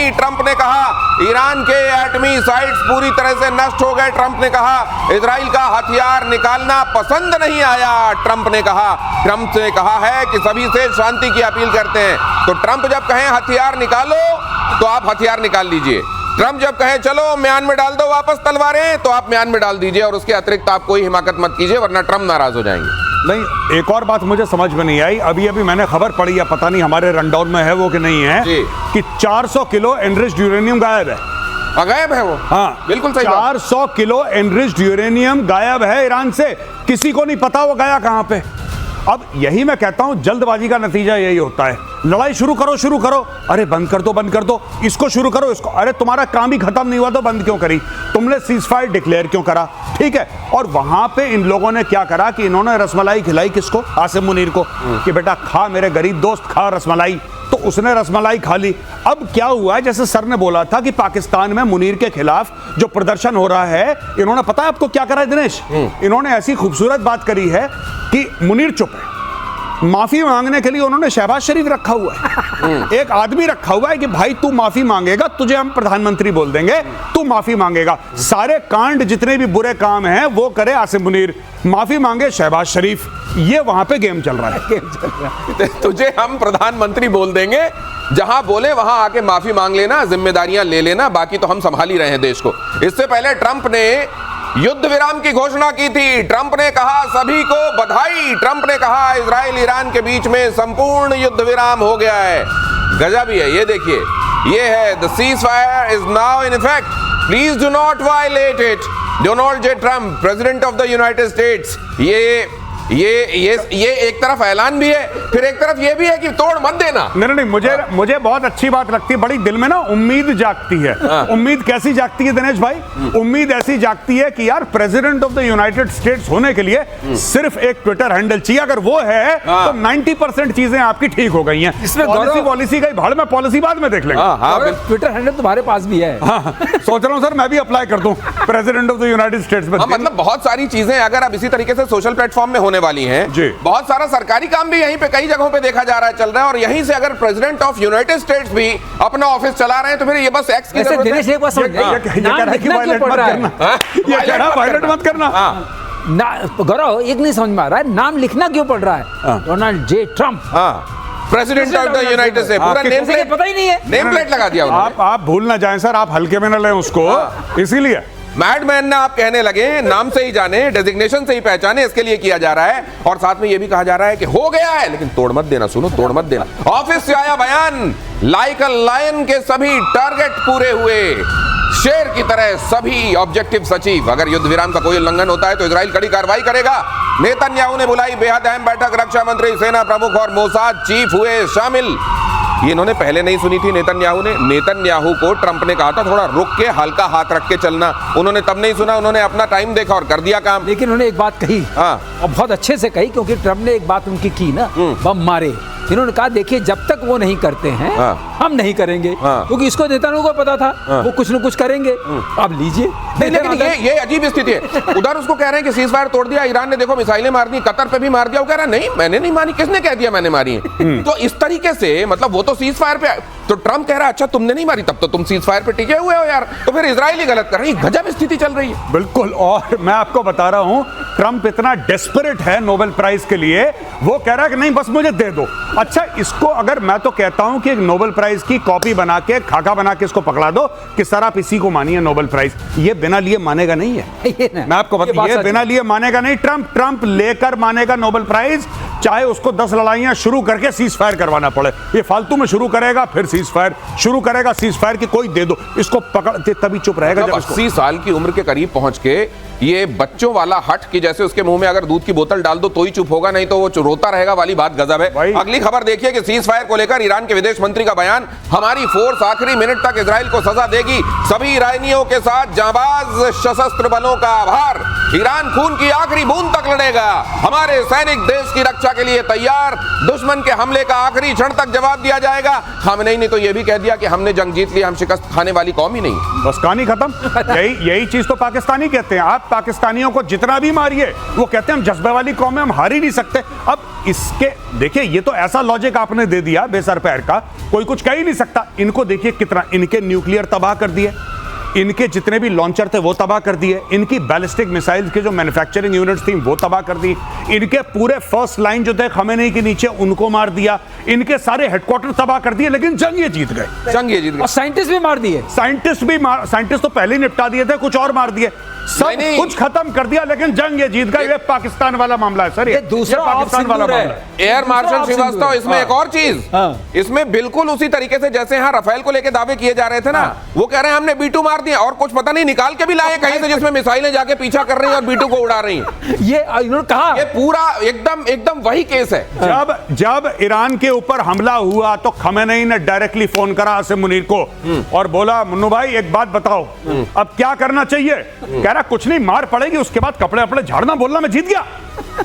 दी। Trump ने कहा Iran के एटमी साइट्स पूरी तरह से नष्ट हो गए। ट्रंप ने कहा इजराइल का हथियार निकालना पसंद नहीं आया। ट्रंप ने कहा है कि सभी से शांति की अपील करते हैं। तो ट्रंप जब कहें हथियार निकालो तो आप हथियार निकाल लीजिए। ट्रंप जब कहें चलो म्यान में डाल दो वापस तलवारें तो आप म्यान में डाल दीजिए, और उसके अतिरिक्त आप कोई हिमाकत मत कीजिए वरना ट्रंप नाराज हो जाएंगे। नहीं, एक और बात मुझे समझ में नहीं आई। अभी मैंने खबर पढ़ी है, पता नहीं हमारे रनडाउन में है वो कि नहीं है, कि 400 किलो एनरिच्ड यूरेनियम गायब है। गायब है वो? हाँ बिल्कुल सही। 400 किलो एनरिच्ड यूरेनियम गायब है ईरान से। किसी को नहीं पता वो गया कहां पे। अब यही मैं कहता हूं, जल्दबाजी का नतीजा यही होता है। लड़ाई शुरू करो, अरे बंद कर दो, इसको शुरू करो, इसको, अरे तुम्हारा काम ही खत्म नहीं हुआ तो बंद क्यों करी तुमने, सीजफायर डिक्लेयर क्यों करा, ठीक है। और वहां पे इन लोगों ने क्या करा कि इन्होंने रसमलाई खिलाई किसको, आसिम मुनीर को, कि बेटा खा मेरे गरीब दोस्त, खा रसमलाई। तो उसने रसमलाई खा ली। अब क्या हुआ, जैसे सर ने बोला था कि पाकिस्तान में मुनीर के खिलाफ जो प्रदर्शन हो रहा है, इन्होंने पता है आपको क्या करा है दिनेश, इन्होंने ऐसी खूबसूरत बात करी है कि मुनीर चुप है, माफी मांगने के लिए उन्होंने शहबाज शरीफ रखा हुआ है, एक आदमी रखा हुआ है कि भाई तू माफी मांगेगा तुझे हम प्रधानमंत्री बोल देंगे, तू माफी मांगेगा। सारे कांड जितने भी बुरे काम हैं वो करे आसिम मुनीर, माफी मांगे शहबाज शरीफ। ये वहां पे गेम चल रहा है। तुझे हम प्रधानमंत्री बोल देंगे, जहां बोले वहां आके माफी मांग लेना, जिम्मेदारियां ले लेना, बाकी तो हम संभाल ही रहे हैं देश को। इससे पहले ट्रंप ने युद्ध विराम की घोषणा की थी। ट्रंप ने कहा सभी को बधाई। ट्रंप ने कहा इजराइल ईरान के बीच में संपूर्ण युद्ध विराम हो गया है। गजब ही है, ये देखिए, ये है the cease fire is now in effect, please do not violate it. Donald J Trump, president of the United States, ये एक तरफ ऐलान भी है, फिर एक तरफ ये भी है कि तोड़ मत देना। नहीं, मुझे बहुत अच्छी बात लगती है, बड़ी दिल में ना उम्मीद जागती है। उम्मीद कैसी जागती है दिनेश भाई? उम्मीद ऐसी जागती है कि यार president of the United states होने के लिए सिर्फ एक ट्विटर हैंडल चाहिए, अगर वो है तो 90% चीजें आपकी ठीक हो गई हैं। पॉलिसी का भाड़ में, पॉलिसी बाद में देख लेंगे। ट्विटर हैंडल तुम्हारे पास भी है। सोच रहा हूँ सर मैं भी अप्लाई कर दूं president of the United states में। मतलब बहुत सारी चीजें अगर अब इसी तरीके से सोशल प्लेटफॉर्म में होने वाली हैं, बहुत सारा सरकारी काम भी यहीं पे कई जगहों पे देखा जा रहा है, चल रहा है, और यहीं से अगर प्रेसिडेंट ऑफ यूनाइटेड स्टेट्स भी अपना ऑफिस चला रहे हैं तो फिर ये बस एक्स की जरूरत है। ये कह रहा है कि वायलेट मत करना, ये कह रहा है वायलेट मत करना। गौरव एक नहीं समझ में आ रहा है, नाम लिखना क्यों पड़ रहा है Donald J Trump, president of the United states, पूरा नेम प्लेट पता ही नहीं है, नेम प्लेट लगा दिया उन्होंने। आप भूल ना जाएं सर, आप हल्के में ना लें उसको, इसीलिए मैडमैन ना आप कहने लगे, नाम से ही जाने, डेजिग्नेशन से ही पहचाने, इसके लिए किया जा रहा है। और साथ में ये भी कहा जा रहा है कि हो गया है लेकिन तोड़ मत देना, सुनो, तोड़ मत देना। ऑफिस से आया बयान, लाइक अ लायन के सभी टारगेट पूरे हुए, शेर की तरह सभी ऑब्जेक्टिव अचीव। अगर युद्ध विराम का कोई उल्लंघन होता है तो इजराइल कड़ी कार्रवाई करेगा। नेतन्याहू ने बुलाई बेहद अहम बैठक, रक्षा मंत्री, सेना प्रमुख और मोसाद चीफ हुए शामिल। ये इन्होंने पहले नहीं सुनी थी नेतन्याहू को ट्रंप ने कहा था थोड़ा रुक के हल्का हाथ रख के चलना, उन्होंने तब नहीं सुना, उन्होंने अपना टाइम देखा और कर दिया काम। लेकिन उन्होंने एक बात कही, और बहुत अच्छे से कही, क्योंकि ट्रंप ने एक बात उनकी की ना, बम मारे। इन्होंने कहा देखिए जब तक वो नहीं करते हैं हम नहीं करेंगे, क्योंकि इसको नेतन्याहू को पता था वो कुछ न कुछ करेंगे। अब लीजिए, लेकिन ये अजीब स्थिति है। उधर उसको कह रहे हैं कि सीज फायर तोड़ दिया, ईरान ने देखो मिसाइलें मार दी, कतर पे भी मार दिया, वो कह रहा नहीं मैंने नहीं मारी, किसने कह दिया मैंने मारी है। तो इस तरीके से मतलब वो तो सीज फायर पे, तो ट्रंप कह रहा अच्छा तुमने नहीं मारी, तब तो तुम सीज फायर पे टिके हुए हो यार, तो फिर इजराइल ही गलत कर रही है। गजब स्थिति चल रही है। बिल्कुल, और मैं आपको बता रहा हूं ट्रंप इतना डेस्परेट है नोबेल प्राइज के लिए, वो कह रहा है कि नहीं बस मुझे दे दो। अच्छा, इसको अगर मैं तो कहता हूं कि एक नोबेल प्राइज की कॉपी बना के, खाका बना के इसको पकड़ा दो कि सर आप इसी को मानिए नोबेल प्राइज, ये बिना लिए मानेगा नहीं है। मैं आपको बता, ये बिना लिए मानेगा नहीं। ट्रंप लेकर मानेगा नोबेल प्राइज, चाहे उसको 10 लड़ाइयां शुरू करके सीज फायर करवाना पड़े। ये फालतू में शुरू करेगा, फिर सीज फायर शुरू करेगा, सीज फायर की कोई दे दो, इसको पकड़ते तभी चुप रहेगा। जब 80 साल की उम्र के करीब पहुंच के ये बच्चों वाला हट कि जैसे उसके मुंह में अगर दूध की बोतल डाल दो तो ही चुप होगा, नहीं तो वो रोता रहेगा वाली बात गजब है। अगली खबर देखिए कि सीज फायर को लेकर ईरान के विदेश मंत्री का बयान, हमारी फोर्स आखिरी मिनट तक इजराइल को सजा देगी, सभी ईरानियों के साथ जांबाज सशस्त्र बलों का आभार। ईरान खून की आखिरी बूंद तक लड़ेगा, हमारे सैनिक देश की रक्षा के लिए तैयार, दुश्मन के हमले का आखिरी क्षण तक जवाब दिया जाएगा। खामेनेई ने तो यह भी कह दिया कि हमने जंग जीत ली, हम शिकस्त खाने वाली कौम ही नहीं। बस कहानी खत्म। यही चीज तो पाकिस्तानी कहते हैं। आप पाकिस्तानियों को जितना भी मारिए, वो कहते हैं हम जज्बे वाली कौम है, हम हार ही नहीं सकते। अब इसके देखिए, ये तो ऐसा लॉजिक आपने दे दिया बेसर पैर का, कोई कुछ कह ही नहीं सकता। इनको देखिए कितना, इनके न्यूक्लियर तबाह कर दिए, इनके जितने भी लॉन्चर थे वो तबाह कर दिए, इनकी बैलिस्टिक मिसाइल्स के जो मैन्युफैक्चरिंग यूनिट्स थी वो तबाह कर दी, इनके पूरे फर्स्ट लाइन जो थे खमेनेई के नीचे उनको मार दिया, इनके सारे हेडक्वार्टर तबाह कर दिए, लेकिन जंग ये जीत गए। जंग ये जीत गए और साइंटिस्ट भी मार दिए। साइंटिस्ट तो पहले ही निपटा दिए थे, कुछ और मार दिए, सब नहीं। कुछ खत्म कर दिया, लेकिन जंग ये जीत गए। ये पाकिस्तान वाला मामला है सर, ये दूसरा पाकिस्तान वाला मामला है। एयर मार्शल श्रीवास्तव, इसमें एक और चीज, हाँ। इसमें बिल्कुल उसी तरीके से जैसे यहाँ रफेल को लेके दावे किए जा रहे थे ना, वो कह रहे हैं हमने B2 मार दिया, और कुछ पता नहीं निकाल के भी लाए कहीं से जिसमें मिसाइलें जाके पीछा कर रही हैं और B2 को उड़ा रही हैं। ये इन्होंने कहा, ये पूरा एकदम वही केस है। जब ईरान के ऊपर हमला हुआ तो खमेनेई ने डायरेक्टली फोन करा आसिम मुनीर को और बोला, मुन्नू भाई एक बात बताओ, अब क्या करना चाहिए? कह रहा कुछ नहीं, मार पड़ेगी, उसके बाद कपड़े अपने झाड़ना, बोलना मैं जीत गया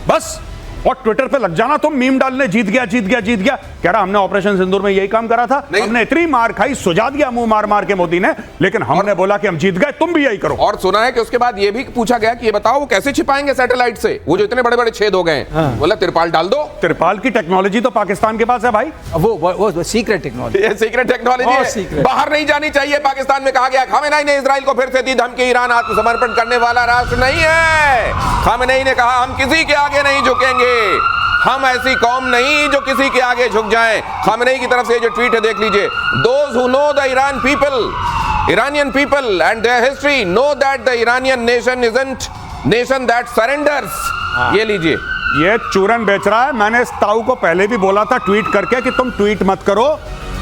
बस, और ट्विटर पे लग जाना तुम मीम डालने, जीत गया जीत गया जीत गया। कह रहा हमने ऑपरेशन सिंदूर में यही काम करा था, हमने इतनी मार खाई, सुजा दिया मुंह मार मार के मोदी ने, लेकिन हमने बोला कि हम जीत गए, तुम भी यही करो। और सुना है कि उसके बाद ये भी पूछा गया कि ये बताओ वो कैसे छिपाएंगे सैटेलाइट से, वो जो इतने बड़े बड़े छेद हो गए। बोला तिरपाल डाल दो। तिरपाल की टेक्नोलॉजी तो पाकिस्तान के पास है भाई, वो सीक्रेट टेक्नोलॉजी, ये सीक्रेट टेक्नोलॉजी है, secret। बाहर नहीं जानी चाहिए। पाकिस्तान में कहा गया, खामेनेई ने इजराइल को फिर से दी धमकी, ईरान आत्मसमर्पण करने वाला राष्ट्र नहीं है। खामेनेई ने कहा हम किसी के आगे नहीं झुकेंगे, हम ऐसी कौम नहीं जो किसी के आगे झुक जाएं। खामेनेई की तरफ से जो ट्वीट है देख लीजिए, those who know the Iranian people and their history know that the Iranian nation isn't nation that surrenders। ये लीजिए, ये चूरन बेच रहा है। मैंने इस ताऊ को पहले भी बोला था ट्वीट करके कि तुम ट्वीट मत करो,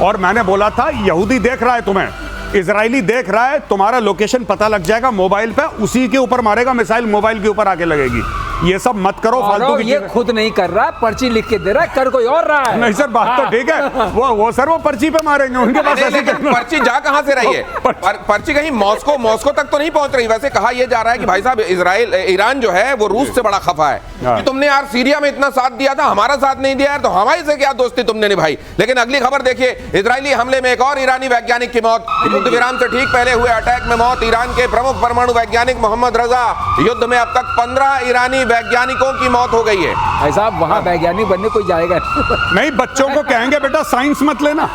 और मैंने बोला था यहूदी देख रहा है तुम्हें, इजरायली देख रहा है, तुम्हारा लोकेशन पता लग जाएगा मोबाइल पे, उसी के ऊपर मारेगा मिसाइल, मोबाइल के ऊपर आके लगेगी। ये सब मत करो फालतू की ये चीजें। खुद नहीं कर रहा, पर्ची लिख के दे रहा है, कर कोई और रहा है। नहीं सर, बात तो ठीक है, वो सर वो पर्ची पे मारेंगे, उनके पास ऐसी पर्ची जा कहां से रही है? पर्ची कहीं मॉस्को तक तो नहीं पहुंच रही। वैसे कहा यह जा रहा है कि भाई साहब ईरान जो है वो रूस से बड़ा खफा है कि तुमने यार सीरिया में इतना साथ दिया था, हमारा साथ नहीं दिया यार, तो हमारे से क्या दोस्ती तुमने निभाई। लेकिन अगली खबर देखिए, इजरायली हमले में एक और ईरानी वैज्ञानिक की मौत, युद्ध विराम से ठीक पहले हुए अटैक में मौत। ईरान के प्रमुख परमाणु वैज्ञानिक मोहम्मद रजा, युद्ध में अब तक 15 ईरानी वैज्ञानिकों की मौत हो गई है। भाई साहब वहां वैज्ञानिक बनने कोई जाएगा नहीं, बच्चों को कहेंगे बेटा साइंस मत लेना,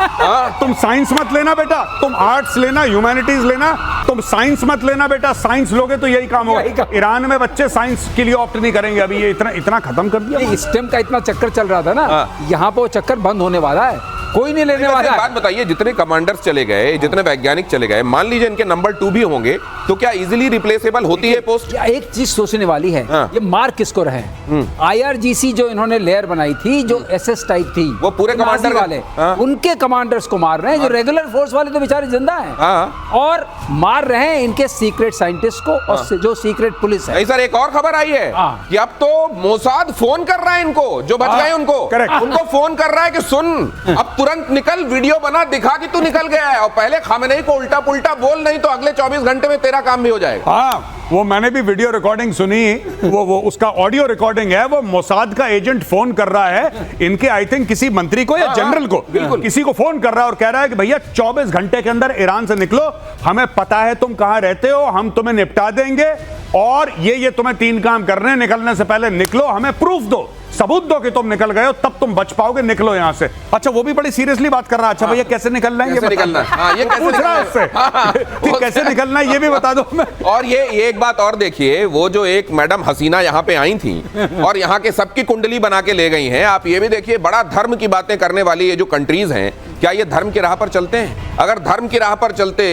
तुम साइंस मत लेना बेटा, तुम आर्ट्स लेना, ह्यूमैनिटीज लेना, तुम साइंस मत लेना बेटा, साइंस लोगे तो यही काम होगा। ईरान में बच्चे साइंस के लिए ऑप्ट नहीं करेंगे, अभी ये इतना खत्म कर दिया। स्टेम का इतना चक्कर चल रहा था ना, यहाँ पे वो चक्कर बंद होने वाला है, कोई नहीं लेने वाला है। बात बताइए, जितने कमांडर्स चले गए, जितने वैज्ञानिक चले गए, मान लीजिए इनके नंबर 2 भी होंगे, तो क्या इजीली रिप्लेसेबल होती है पोस्ट? एक चीज सोचने वाली है, ये मार किसको रहे? IRGC जो इन्होंने लेयर बनाई थी, जो SS टाइप थी, वो पूरे कमांडर वाले, उनके कमांडर्स को मार रहे हैं। जो रेगुलर फोर्स वाले तो बेचारे जिंदा हैं, और मार रहे हैं इनके सीक्रेट साइंटिस्ट को, और जो सीक्रेट पुलिस है। नहीं सर, एक और खबर आई है कि अब तो मोसाद फोन कर रहा है इनको, जो बच गए उनको फोन कर रहा है कि सुन, अब तुरंत निकल, वीडियो बना, दिखा कि तू निकल गया है, और पहले खामेनेई को उल्टा पुल्टा बोल, नहीं तो अगले 24 घंटे में तेरा काम भी हो जाएगा। हाँ, वो मैंने भी वीडियो रिकॉर्डिंग सुनी, वो उसका ऑडियो रिकॉर्डिंग है, वो मोसाद का एजेंट फोन कर रहा है इनके, आई थिंक किसी मंत्री को या जनरल को, किसी को फोन कर रहा है और कह रहा है कि भैया 24 घंटे के अंदर ईरान से निकलो, हमें पता है तुम कहां रहते हो, हम तुम्हें निपटा देंगे, और ये तुम्हें 3 काम करने हैं, निकलने से पहले निकलो, हमें प्रूफ दो, सबूत दो कि तुम निकल गए हो, तब तुम बच पाओगे, निकलो यहां से। अच्छा, वो भी बड़ी सीरियसली बात कर रहा है। अच्छा भैया कैसे निकलना है, ये पूछ रहा है उससे, कैसे निकलना है ये भी बता दो मैं। और ये एक बात और देखिए, वो जो एक मैडम हसीना यहाँ पे आई थी और यहाँ के सबकी कुंडली बना के ले गई हैं, आप ये भी देखिए, बड़ा धर्म की बातें करने वाली ये जो कंट्रीज हैं, क्या ये धर्म की राह पर चलते हैं? अगर धर्म की राह पर चलते